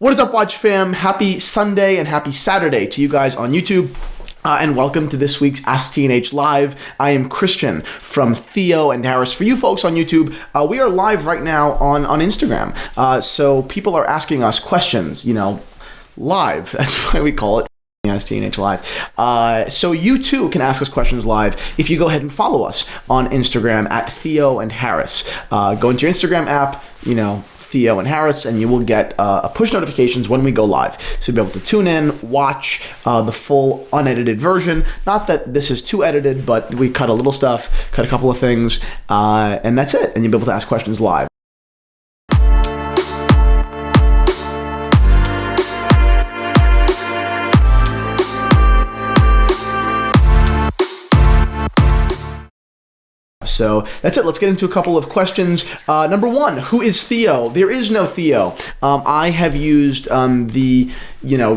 What is up, Watch fam? Happy Sunday and happy Saturday to you guys on YouTube. And welcome to this week's ASKTNH Live. I am Christian from Theo and Harris. For you folks on YouTube, we are live right now on Instagram. So people are asking us questions, live. That's why we call it ASKTNH Live. So you too can ask us questions live if you go ahead and follow us on Instagram at Theo and Harris. Go into your Instagram app, Theo and Harris, and you will get push notifications when we go live. So you'll be able to tune in, watch the full unedited version. Not that this is too edited, but we cut a little stuff, cut a couple of things, and that's it. And you'll be able to ask questions live. So that's it. Let's get into a couple of questions. Number one, who is Theo? There is no Theo. I have used the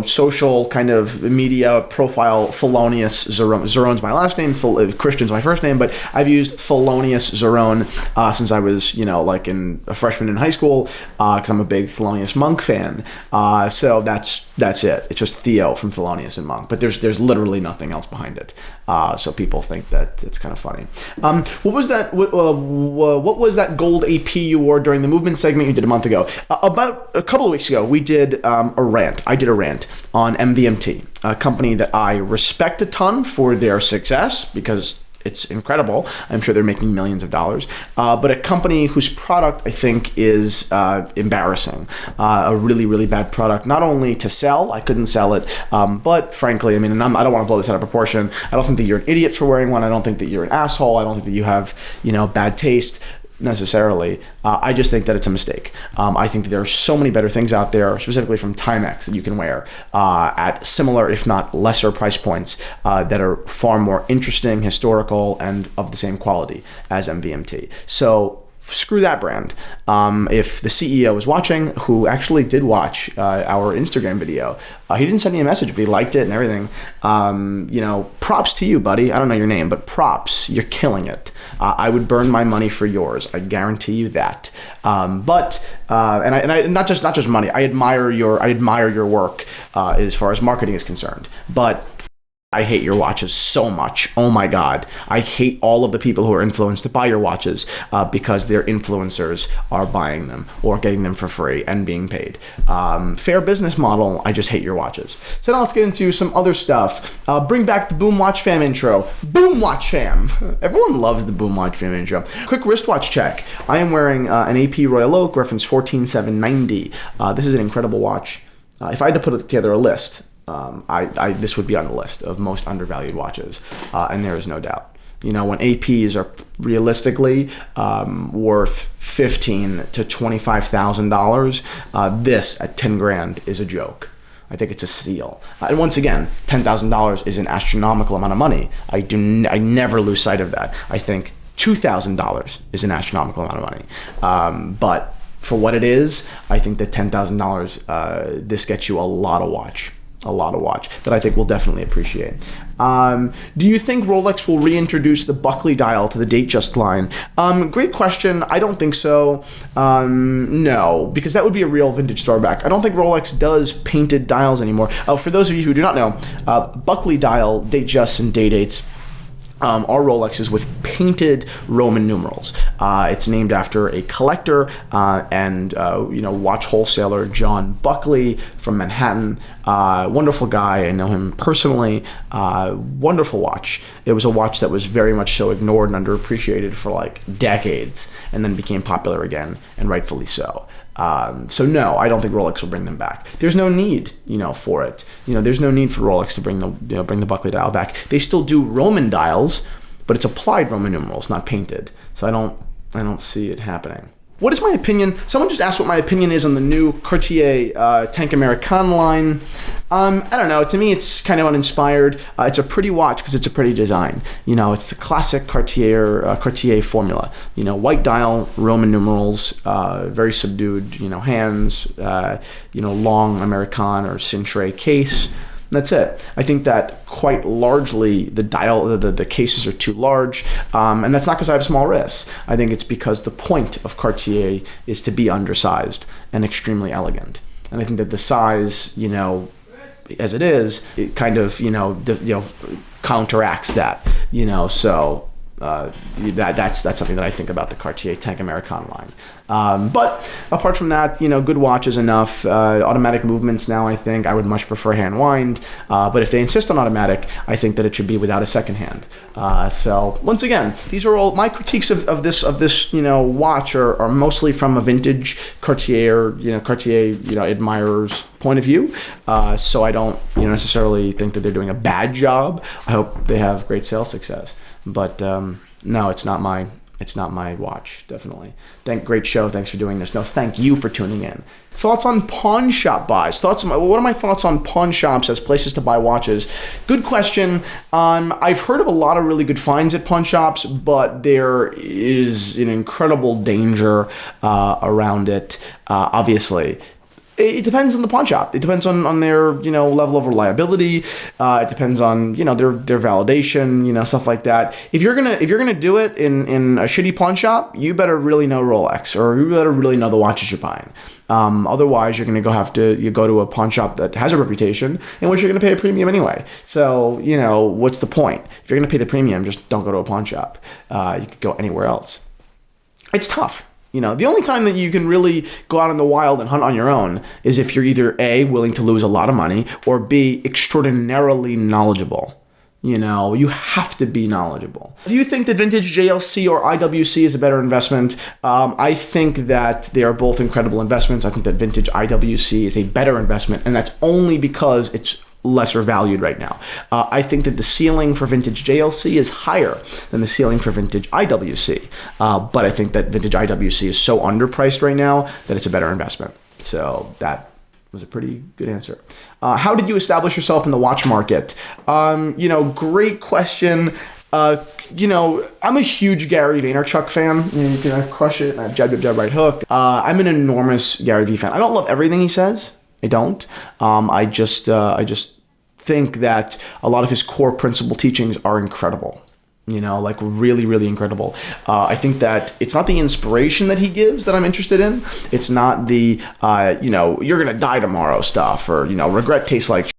social kind of media profile Felonious Zerone. Zerone's my last name, Christian's my first name, but I've used Felonious Zerone since I was, like a freshman in high school, because I'm a big Thelonious Monk fan. So that's it. It's just Theo from Thelonious and Monk, but there's literally nothing else behind it. So people think that it's kind of funny. What was that? What was that gold AP you wore during the movement segment you did a month ago? About a couple of weeks ago, we did a rant. I did a rant on MVMT, a company that I respect a ton for their success because it's incredible. I'm sure they're making millions of dollars. But a company whose product I think is embarrassing. A really, really bad product, not only to sell, I couldn't sell it, but frankly, I don't want to blow this out of proportion. I don't think that you're an idiot for wearing one. I don't think that you're an asshole. I don't think that you have, bad taste necessarily. I just think that it's a mistake. I think that there are so many better things out there, specifically from Timex, that you can wear at similar, if not lesser price points that are far more interesting, historical, and of the same quality as MVMT. So screw that brand. If the CEO is watching, who actually did watch our Instagram video, he didn't send me a message, but he liked it and everything. Props to you, buddy. I don't know your name, but props. You're killing it. I would burn my money for yours. I guarantee you that. But not just money. I admire your work as far as marketing is concerned. But I hate your watches so much. Oh my God. I hate all of the people who are influenced to buy your watches because their influencers are buying them or getting them for free and being paid. Fair business model. I just hate your watches. So now let's get into some other stuff. Bring back the Boom Watch Fam intro. Boom Watch Fam. Everyone loves the Boom Watch Fam intro. Quick wristwatch check. I am wearing an AP Royal Oak reference 14790. This is an incredible watch. If I had to put together a list, this would be on the list of most undervalued watches, and there is no doubt. When APs are realistically worth $15,000 to $25,000, this at 10 grand is a joke. I think it's a steal. And once again, $10,000 is an astronomical amount of money. I never lose sight of that. I think $2,000 is an astronomical amount of money. But for what it is, I think that $10,000, this gets you a lot of watch that I think we'll definitely appreciate. Do you think Rolex will reintroduce the Buckley Dial to the Datejusts line? Great question. I don't think so. No, because that would be a real vintage throwback. I don't think Rolex does painted dials anymore. For those of you who do not know, Buckley Dial, Datejusts, and Day-Dates are Rolexes with painted Roman numerals. It's named after a collector and watch wholesaler John Buckley from Manhattan. Wonderful guy. I know him personally. Wonderful watch. It was a watch that was very much so ignored and underappreciated for like decades, and then became popular again, and rightfully so. So no, I don't think Rolex will bring them back. There's no need, for it. There's no need for Rolex to bring the Buckley dial back. They still do Roman dials, but it's applied Roman numerals, not painted. So I don't see it happening. What is my opinion? Someone just asked what my opinion is on the new Cartier Tank Americaine line. I don't know. To me, it's kind of uninspired. It's a pretty watch because it's a pretty design. It's the classic Cartier formula. White dial, Roman numerals, very subdued, hands, long Americaine or cintre case. That's it. I think that quite largely the cases are too large, and that's not because I have small wrists. I think it's because the point of Cartier is to be undersized and extremely elegant. And I think that the size, as it is, it kind of, counteracts that, so that's something that I think about the Cartier Tank Americaine line. But apart from that, good watch is enough. Automatic movements now, I think I would much prefer hand wind. But if they insist on automatic, I think that it should be without a second hand. So once again, these are all my critiques of this watch are mostly from a vintage Cartier admirer's point of view. So I don't necessarily think that they're doing a bad job. I hope they have great sales success. But no, it's not my watch, definitely. Great show. Thanks for doing this. No, thank you for tuning in. Thoughts on pawn shop buys? What are my thoughts on pawn shops as places to buy watches? Good question. I've heard of a lot of really good finds at pawn shops, but there is an incredible danger around it, obviously. It depends on the pawn shop. It depends on their level of reliability. It depends on their validation, stuff like that. If you're gonna do it in a shitty pawn shop, you better really know Rolex, or you better really know the watches you're buying. Otherwise, you're gonna go to a pawn shop that has a reputation in which you're gonna pay a premium anyway. So what's the point? If you're gonna pay the premium, just don't go to a pawn shop. You could go anywhere else. It's tough. The only time that you can really go out in the wild and hunt on your own is if you're either A, willing to lose a lot of money, or B, extraordinarily knowledgeable. You have to be knowledgeable. Do you think that vintage JLC or IWC is a better investment? I think that they are both incredible investments. I think that vintage IWC is a better investment, and that's only because it's lesser valued right now. I think that the ceiling for vintage JLC is higher than the ceiling for vintage IWC. But I think that vintage IWC is so underpriced right now that it's a better investment. So that was a pretty good answer. How did you establish yourself in the watch market? Great question. I'm a huge Gary Vaynerchuk fan. You can crush it, jab, right hook. I'm an enormous Gary V fan. I don't love everything he says. I don't. I just think that a lot of his core principle teachings are incredible. Really, really incredible. I think that it's not the inspiration that he gives that I'm interested in. It's not the, you're going to die tomorrow stuff, or, regret tastes like shit.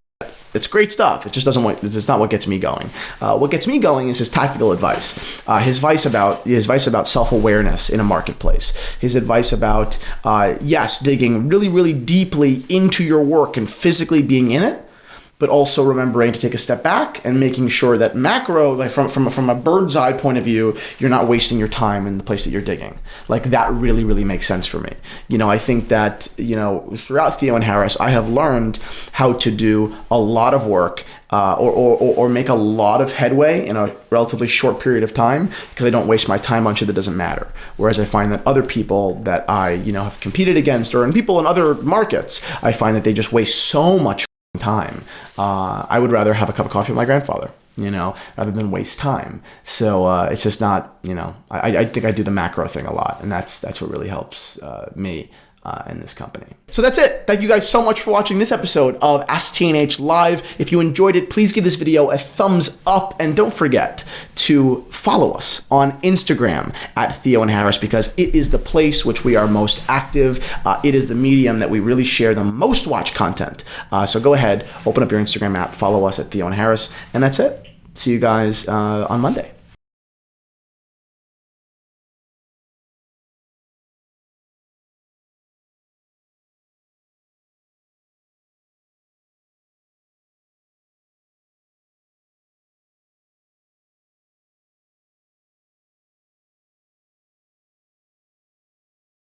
It's great stuff. It's not what gets me going. What gets me going is his tactical advice. His advice about self-awareness in a marketplace. His advice about, digging really, really deeply into your work and physically being in it, but also remembering to take a step back and making sure that macro, from a bird's eye point of view, you're not wasting your time in the place that you're digging. That really, really makes sense for me. I think that, throughout Theo and Harris, I have learned how to do a lot of work or make a lot of headway in a relatively short period of time, because I don't waste my time on shit that doesn't matter. Whereas I find that other people that I, have competed against, or in people in other markets, I find that they just waste so much time. I would rather have a cup of coffee with my grandfather, rather than waste time. So it's just not, I think I do the macro thing a lot, and that's what really helps me in this company. So that's it. Thank you guys so much for watching this episode of AskTNH Live. If you enjoyed it, please give this video a thumbs up, and don't forget to follow us on Instagram at Theo and Harris, because it is the place which we are most active. It is the medium that we really share the most watch content. So go ahead, open up your Instagram app, follow us at Theo and Harris, and that's it. See you guys on Monday.